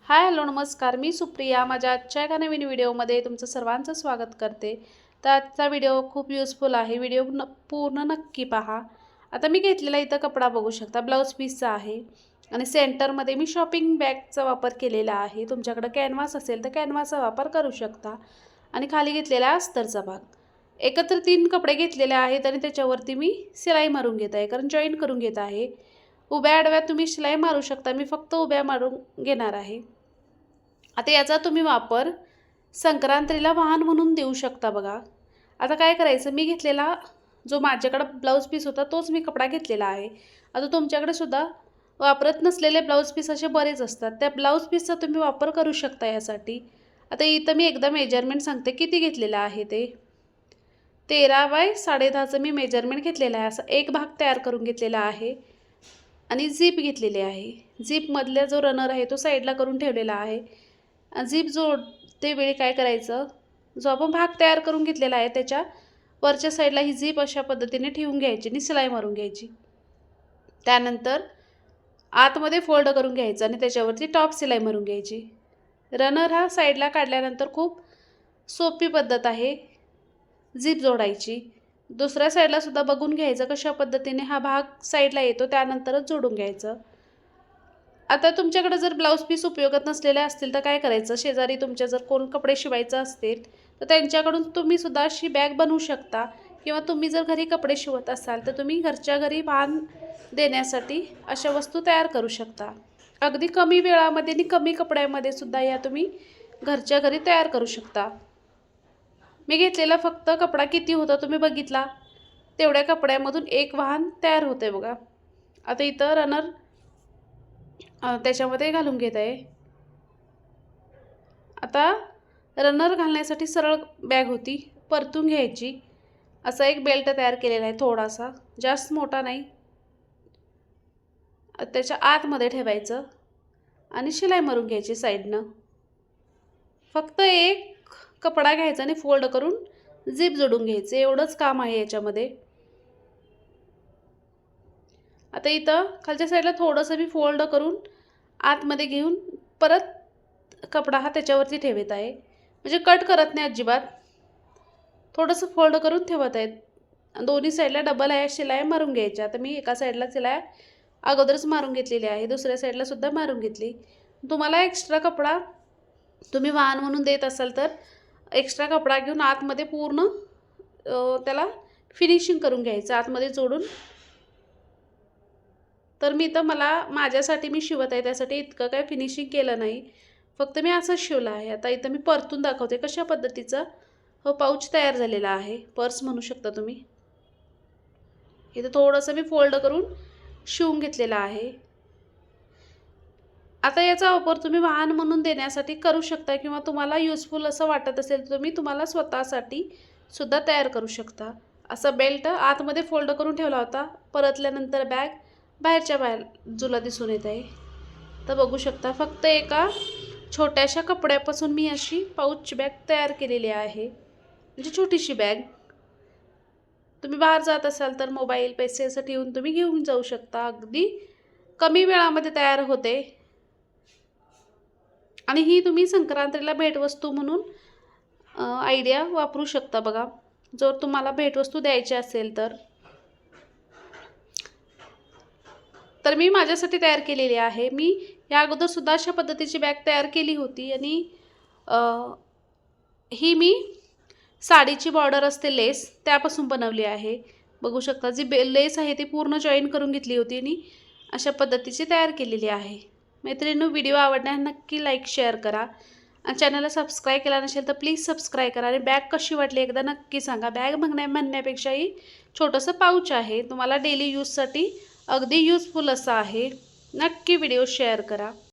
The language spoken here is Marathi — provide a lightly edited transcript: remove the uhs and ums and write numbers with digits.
हाय हॅलो नमस्कार, मी सुप्रिया. माझ्या आजच्या एका नवीन व्हिडिओमध्ये तुमचं सर्वांचं स्वागत करते. तर आजचा व्हिडिओ खूप युजफुल आहे. व्हिडिओ पूर्ण नक्की पहा. आता मी घेतलेला इथं कपडा बघू शकता, ब्लाऊज पीसचा आहे आणि सेंटरमध्ये मी शॉपिंग बॅगचा वापर केलेला आहे. तुमच्याकडे कॅनव्हास असेल तर कॅनव्हासचा वापर करू शकता. आणि खाली घेतलेला अस्तरचा भाग. एकत्र 3 कपडे घेतलेले आहेत आणि त्याच्यावरती मी शिलाई मारून घेत आहे, कारण जॉईन करून घेत आहे. उभ्या आडव्या तुम्ही शिलाई मारू शकता, मी फक्त उभ्या मारून घेणार आहे. आता याचा तुम्ही वापर संक्रांतीला वाहन म्हणून देऊ शकता बघा. आता काय करायचं, मी घेतलेला जो माझ्याकडे ब्लाऊज पीस होता तोच मी कपडा घेतलेला आहे. आता तुमच्याकडे सुद्धा वापरत नसलेले ब्लाऊज पीस असे बरेच असतात, त्या ब्लाऊज पीसचा तुम्ही वापर करू शकता यासाठी. आता इथं मी एकदा मेजरमेंट सांगते किती घेतलेलं आहे ते. 13 बाय 10.5चं मी मेजरमेंट घेतलेलं आहे. असा एक भाग तयार करून घेतलेला आहे आणि झीप घेतलेली आहे. झीपमधला जो रनर आहे तो साईडला करून ठेवलेला आहे. झीप जोडते वेळी काय करायचं, जो आपण भाग तयार करून घेतलेला आहे त्याच्या वरच्या साईडला ही झीप अशा पद्धतीने ठेवून घ्यायची आणि शिलाई मारून घ्यायची. त्यानंतर आतमध्ये फोल्ड करून घ्यायचं आणि त्याच्यावरती टॉप शिलाई मारून घ्यायची. रनर हा साईडला काढल्यानंतर खूप सोपी पद्धत आहे झीप जोडायची. दुसऱ्या साईडला सुद्धा बघून घ्यायचं कशा पद्धतीने हा भाग साईडला येतो, त्यानंतरच जोडून घ्यायचं. आता तुमच्याकडे जर ब्लाऊज पीस उपयोगात नसलेले असतील तर काय करायचं, शेजारी तुमच्या जर कोण कपडे शिवायचं असतील तर त्यांच्याकडून तुम्ही सुद्धा अशी बॅग बनवू शकता. किंवा तुम्ही जर घरी कपडे शिवत असाल तर तुम्ही घरच्या घरी वाहन देण्यासाठी अशा वस्तू तयार करू शकता. अगदी कमी वेळामध्ये आणि कमी कपड्यामध्ये सुद्धा या तुम्ही घरच्या घरी तयार करू शकता. मी घेतलेला फक्त कपडा किती होता तुम्ही बघितला, तेवढ्या कपड्यामधून एक वाहन तयार होते बघा. आता इथं रनर त्याच्यामध्ये घालून घेत आहे. आता रनर घालण्यासाठी सरळ बॅग होती, परतून घ्यायची. असा एक बेल्ट तयार केलेला आहे, थोडासा जास्त मोठा नाही. त्याच्या आतमध्ये ठेवायचं आणि शिलाई मारून घ्यायची साईडनं. फक्त एक कपडा घ्यायचा आणि फोल्ड करून झिप जोडून घ्यायचं, एवढंच काम आहे याच्यामध्ये. आता इथं खालच्या साईडला थोडंसं मी फोल्ड करून आतमध्ये घेऊन परत कपडा हा त्याच्यावरती ठेवत आहे, म्हणजे कट करत नाही अजिबात. थोडंसं फोल्ड करून ठेवत आहेत. दोन्ही साईडला डबल आहे शिलाई मारून घ्यायच्या. आता मी एका साईडला शिलाई अगोदरच मारून घेतलेली आहे, दुसऱ्या साईडला सुद्धा मारून घेतली. तुम्हाला एक्स्ट्रा कपडा तुम्ही वाहन म्हणून देत असाल तर एक्स्ट्रा कपडा घेऊन आतमध्ये पूर्ण त्याला फिनिशिंग करून घ्यायचं आतमध्ये जोडून. तर मी तर माझ्यासाठी मी शिवत आहे, त्यासाठी इतकं काय फिनिशिंग केलं नाही, फक्त मी असंच शिवलं आहे. आता इथं मी परतून दाखवते कशा पद्धतीचा हो पाऊच तयार झालेला आहे, पर्स म्हणू शकता तुम्ही. इथं थोडंसं मी फोल्ड करून शिवून घेतलेला आहे. आता याचा वापर तुम्ही वाहन म्हणून देण्यासाठी करू शकता किंवा तुम्हाला युजफुल असं वाटत असेल तर तुम्ही तुम्हाला स्वतःसाठी सुद्धा तयार करू शकता. असा बेल्ट आतमध्ये फोल्ड करून ठेवला होता, परतल्यानंतर बॅग बाहेरच्या बाजूला दिसून येत आहे. तर बघू शकता फक्त एका छोट्याशा कपड्यापासून मी अशी पाऊच बॅग तयार केलेली आहे, म्हणजे छोटीशी बॅग. तुम्ही बाहेर जात असाल तर मोबाईल पैसे असं ठेवून तुम्ही घेऊन जाऊ शकता. अगदी कमी वेळामध्ये तयार होते आणि ही तुम्ही संक्रांतीला भेटवस्तू म्हणून आयडिया वापरू शकता बघा, जर तुम्हाला भेटवस्तू द्यायची असेल तर. तर मी माझ्यासाठी तयार केलेली आहे. मी या अगोदर सुद्धा अशा पद्धतीची बॅग तयार केली होती आणि ही मी साडीची बॉर्डर असते लेस त्यापासून बनवली आहे. बघू शकता जी लेस आहे ती पूर्ण जॉईन करून घेतली होती आणि अशा पद्धतीची तयार केलेली आहे. मैत्रिणींनो, व्हिडिओ आवडल्यास नक्की लाईक शेअर करा आणि चॅनलला सबस्क्राईब केला नसेल तर प्लीज सबस्क्राईब करा. आणि बॅग कशी वाटली एकदा नक्की सांगा. बॅग म्हणण्यापेक्षाही छोटंसं पाऊच आहे, तुम्हाला डेली यूजसाठी अगदी यूजफुल असं आहे. नक्की व्हिडिओ शेअर करा.